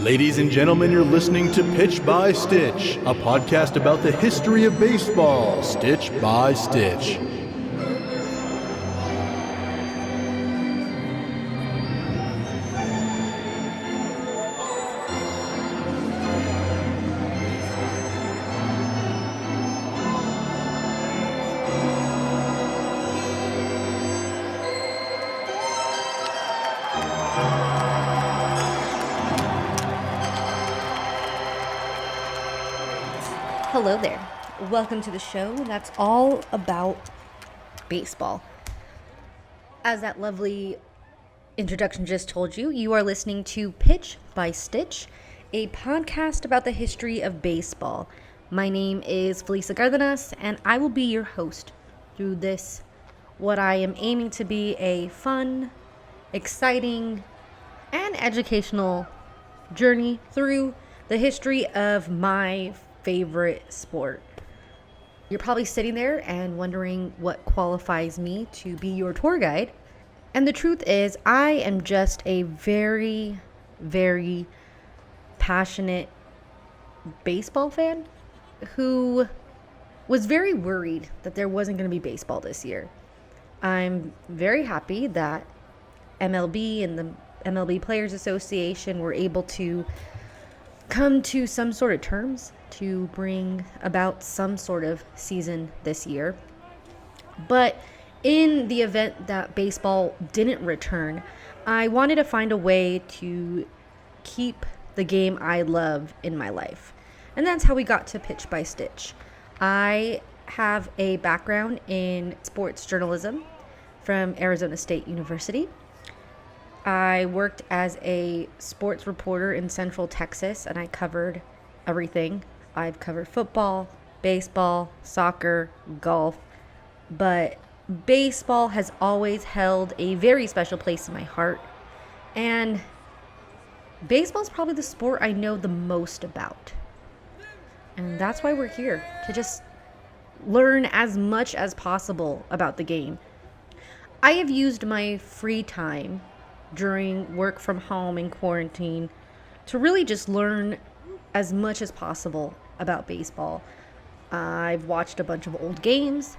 Ladies and gentlemen, you're listening to Pitch by Stitch, a podcast about the history of baseball, stitch by stitch. Hello there. Welcome to the show that's all about baseball. As that lovely introduction just told you, you are listening to Pitch by Stitch, a podcast about the history of baseball. My name is Felisa, and I will be your host through this, what I am aiming to be a fun, exciting, and educational journey through the history of my favorite sport. You're probably sitting there and wondering what qualifies me to be your tour guide. And the truth is, I am just a very, very passionate baseball fan who was very worried that there wasn't going to be baseball this year. I'm very happy that MLB and the MLB Players Association were able to come to some sort of terms to bring about some sort of season this year. But in the event that baseball didn't return, I wanted to find a way to keep the game I love in my life. And that's how we got to Pitch by Stitch. I have a background in sports journalism from Arizona State University. I worked as a sports reporter in Central Texas, and I covered everything. I've covered football, baseball, soccer, golf, but baseball has always held a very special place in my heart. And baseball is probably the sport I know the most about. And that's why we're here, to just learn as much as possible about the game. I have used my free time during work from home and quarantine to really just learn as much as possible about baseball. I've watched a bunch of old games.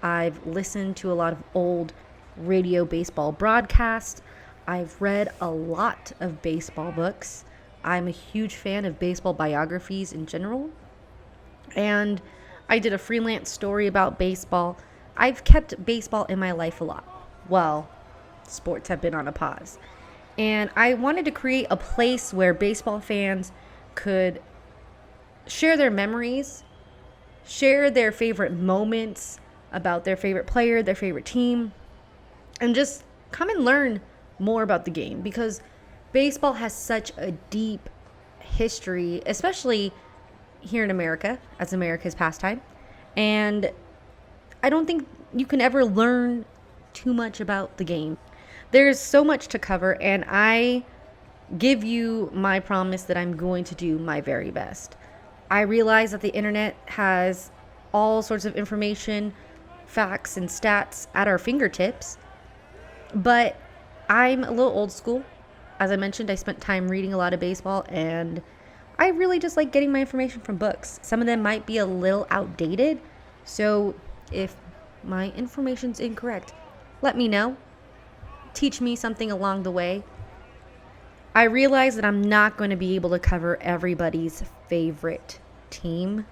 I've listened to a lot of old radio baseball broadcasts. I've read a lot of baseball books. I'm a huge fan of baseball biographies in general. And I did a freelance story about baseball. I've kept baseball in my life a lot. Well, sports have been on a pause. And I wanted to create a place where baseball fans could share their memories, share their favorite moments about their favorite player, their favorite team, and just come and learn more about the game, because baseball has such a deep history, especially here in America, as America's pastime. And I don't think you can ever learn too much about the game. There's so much to cover, and I give you my promise that I'm going to do my very best. I realize that the internet has all sorts of information, facts, and stats at our fingertips, but I'm a little old school. As I mentioned, I spent time reading a lot of baseball, and I really just like getting my information from books. Some of them might be a little outdated, so if my information's incorrect, let me know. Teach me something along the way. I realize that I'm not going to be able to cover everybody's favorite team,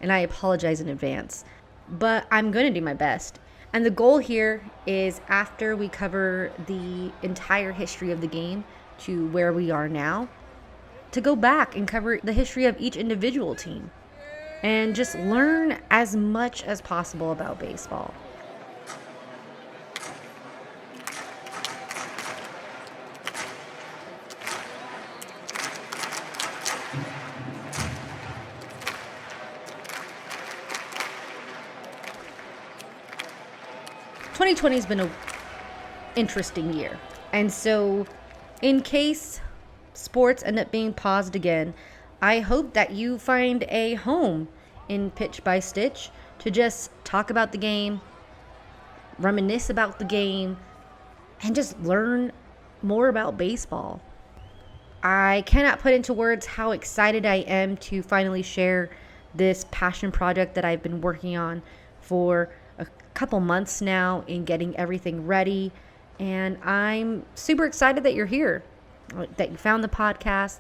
and I apologize in advance, but I'm going to do my best. And the goal here is, after we cover the entire history of the game to where we are now, to go back and cover the history of each individual team and just learn as much as possible about baseball. $2020 has been an interesting year. And so, in case sports end up being paused again, I hope that you find a home in Pitch by Stitch to just talk about the game, reminisce about the game, and just learn more about baseball. I cannot put into words how excited I am to finally share this passion project that I've been working on for a couple months now in getting everything ready. And I'm super excited that you're here, that you found the podcast.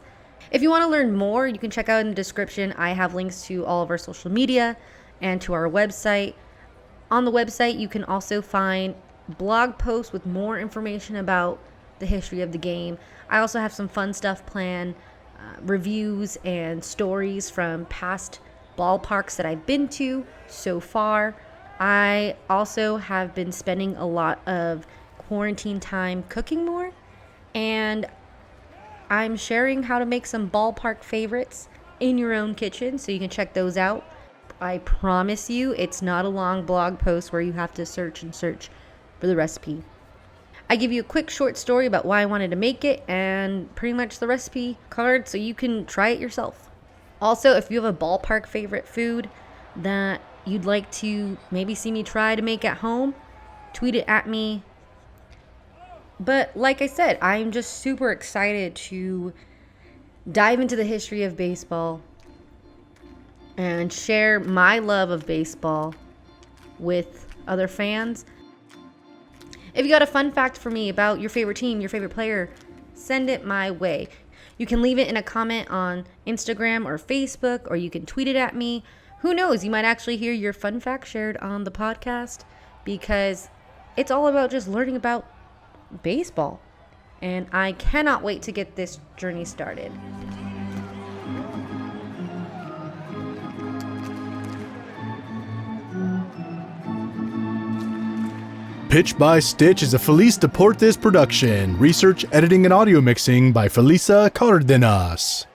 If you want to learn more, you can check out in the description. I have links to all of our social media and to our website. On the website, you can also find blog posts with more information about the history of the game. I also have some fun stuff planned, reviews and stories from past ballparks that I've been to so far. I also have been spending a lot of quarantine time cooking more, and I'm sharing how to make some ballpark favorites in your own kitchen, so you can check those out. I promise you, it's not a long blog post where you have to search for the recipe. I give you a quick short story about why I wanted to make it and pretty much the recipe card so you can try it yourself. Also, if you have a ballpark favorite food that you'd like to maybe see me try to make at home, tweet it at me. But like I said, I'm just super excited to dive into the history of baseball and share my love of baseball with other fans. If you got a fun fact for me about your favorite team, your favorite player, send it my way. You can leave it in a comment on Instagram or Facebook, or you can tweet it at me. Who knows, you might actually hear your fun fact shared on the podcast, because it's all about just learning about baseball. And I cannot wait to get this journey started. Pitch by Stitch is a FelisDeportes production. Research, editing, and audio mixing by Felisa Cardenas.